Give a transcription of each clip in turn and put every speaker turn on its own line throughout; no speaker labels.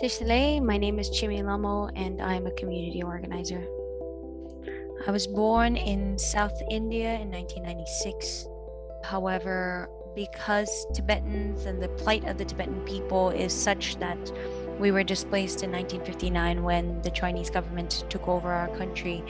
Tishlay, my name is Chemi Lhamo and I'm a community organizer. I was born in South India in 1996. However, because Tibetans and the plight of the Tibetan people is such that we were displaced in 1959 when the Chinese government took over our country.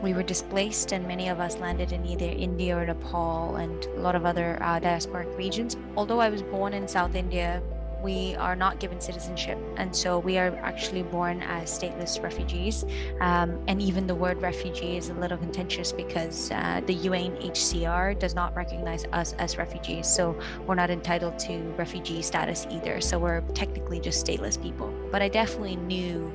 We were displaced, and many of us landed in either India or Nepal and a lot of other diasporic regions. Although I was born in South India, we are not given citizenship, and so we are actually born as stateless refugees. And even the word refugee is a little contentious because the UNHCR does not recognize us as refugees, so we're not entitled to refugee status either. So we're technically just stateless people. But I definitely knew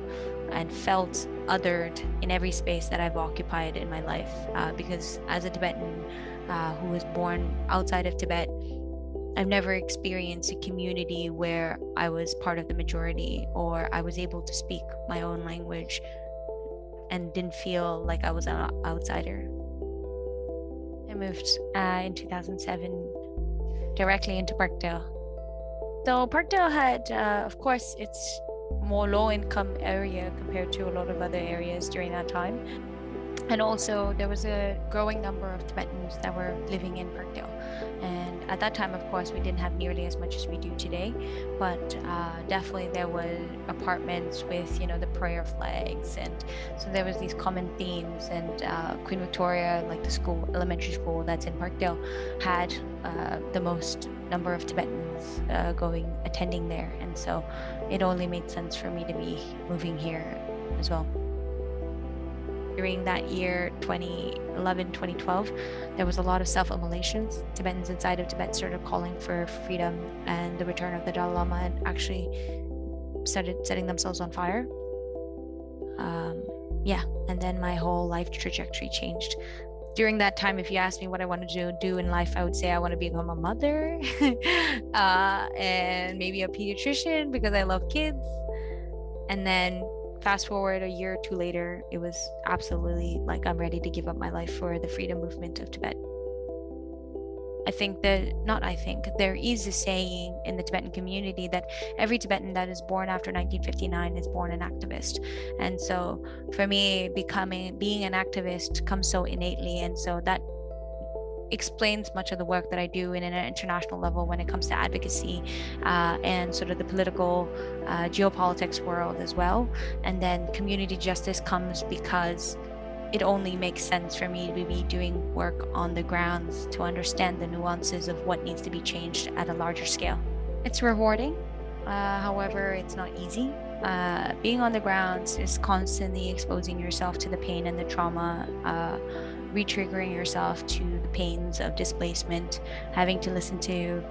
and felt othered in every space that I've occupied in my life, because as a Tibetan who was born outside of Tibet, I've never experienced a community where I was part of the majority or I was able to speak my own language and didn't feel like I was an outsider. I moved in 2007 directly into Parkdale. So Parkdale had, of course, it's more low-income area compared to a lot of other areas during that time. And also there was a growing number of Tibetans that were living in Parkdale. And at that time, of course, we didn't have nearly as much as we do today, but definitely there were apartments with, the prayer flags. And so there was these common themes, and Queen Victoria, like the school, elementary school that's in Parkdale, had the most number of Tibetans attending there. And so it only made sense for me to be moving here as well. During that year, 2011, 2012, there was a lot of self-immolations. Tibetans inside of Tibet started calling for freedom and the return of the Dalai Lama, and actually started setting themselves on fire. And then my whole life trajectory changed. During that time, if you asked me what I wanted to do in life, I would say I want to become a mother and maybe a pediatrician because I love kids. And then fast forward a year or two later, it was absolutely like I'm ready to give up my life for the freedom movement of Tibet. There is a saying in the Tibetan community that every Tibetan that is born after 1959 is born an activist. And so for me, being an activist comes so innately. And so that explains much of the work that I do in an international level when it comes to advocacy and sort of the political geopolitics world as well. And then community justice comes because it only makes sense for me to be doing work on the grounds to understand the nuances of what needs to be changed at a larger scale. It's rewarding. However, it's not easy. Being on the grounds is constantly exposing yourself to the pain and the trauma, re-triggering yourself to the pains of displacement, having to listen to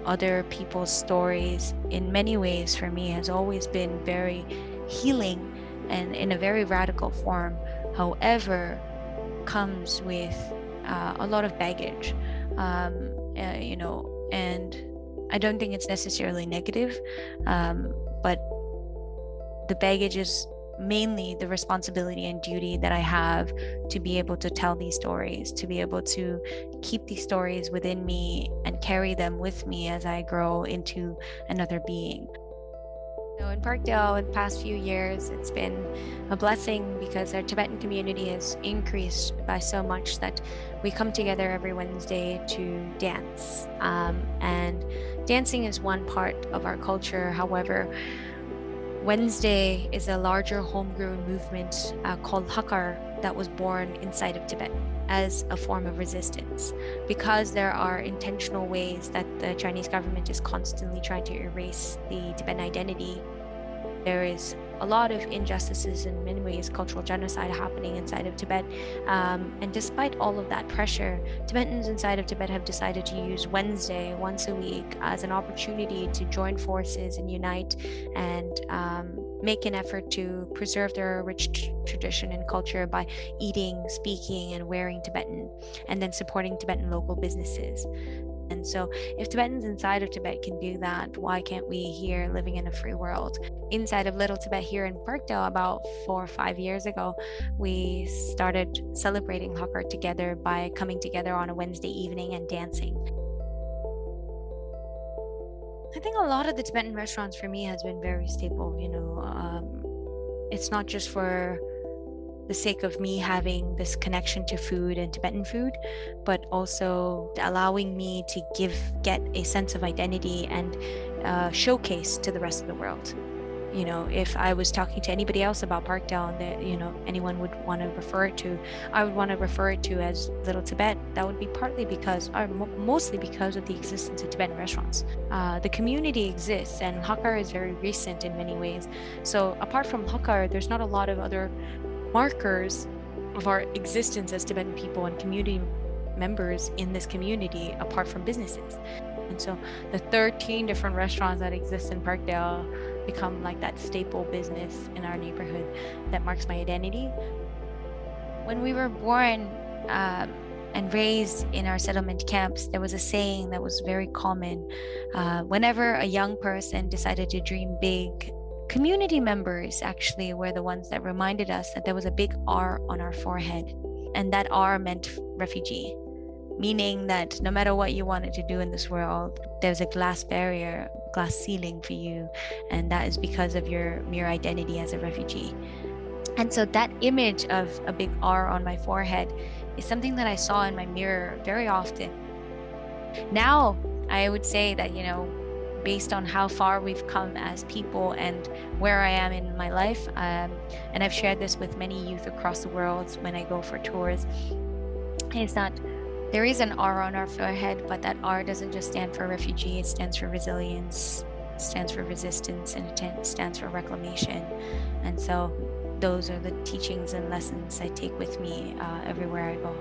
other people's stories in many ways for me has always been very healing and in a very radical form. However, comes with a lot of baggage, and I don't think it's necessarily negative, but the baggage is mainly the responsibility and duty that I have to be able to tell these stories, to be able to keep these stories within me and carry them with me as I grow into another being. So in Parkdale, in the past few years, it's been a blessing because our Tibetan community has increased by so much that we come together every Wednesday to dance. And dancing is one part of our culture. However, Wednesday is a larger homegrown movement called Hakar that was born inside of Tibet as a form of resistance, because there are intentional ways that the Chinese government is constantly trying to erase the Tibetan identity. There is a lot of injustices, in many ways cultural genocide happening inside of Tibet, and despite all of that pressure, Tibetans inside of Tibet have decided to use Wednesday once a week as an opportunity to join forces and unite and make an effort to preserve their rich tradition and culture by eating, speaking, and wearing Tibetan, and then supporting Tibetan local businesses. And so if Tibetans inside of Tibet can do that, why can't we here living in a free world? Inside of Little Tibet here in Parkdale, about 4 or 5 years ago, we started celebrating Hakar together by coming together on a Wednesday evening and dancing. I think a lot of the Tibetan restaurants for me has been very stable. It's not just for the sake of me having this connection to food and Tibetan food, but also allowing me to get a sense of identity and showcase to the rest of the world. If I was talking to anybody else about Parkdale and that, anyone would want to refer it to, I would want to refer it to as Little Tibet. That would be partly because, or mostly because of the existence of Tibetan restaurants. The community exists, and Hakar is very recent in many ways. So apart from Hakar, there's not a lot of other markers of our existence as Tibetan people and community members in this community apart from businesses. And so the 13 different restaurants that exist in Parkdale become like that staple business in our neighborhood that marks my identity. When we were born and raised in our settlement camps, there was a saying that was very common. Whenever a young person decided to dream big, community members actually were the ones that reminded us that there was a big R on our forehead, and that R meant refugee, meaning that no matter what you wanted to do in this world, there's a glass barrier, glass ceiling for you, and that is because of your mere identity as a refugee. And so that image of a big R on my forehead is something that I saw in my mirror very often. Now, I would say that, based on how far we've come as people and where I am in my life, and I've shared this with many youth across the world when I go for tours, is that there is an R on our forehead, but that R doesn't just stand for refugee, it stands for resilience, it stands for resistance, and it stands for reclamation. And so those are the teachings and lessons I take with me everywhere I go.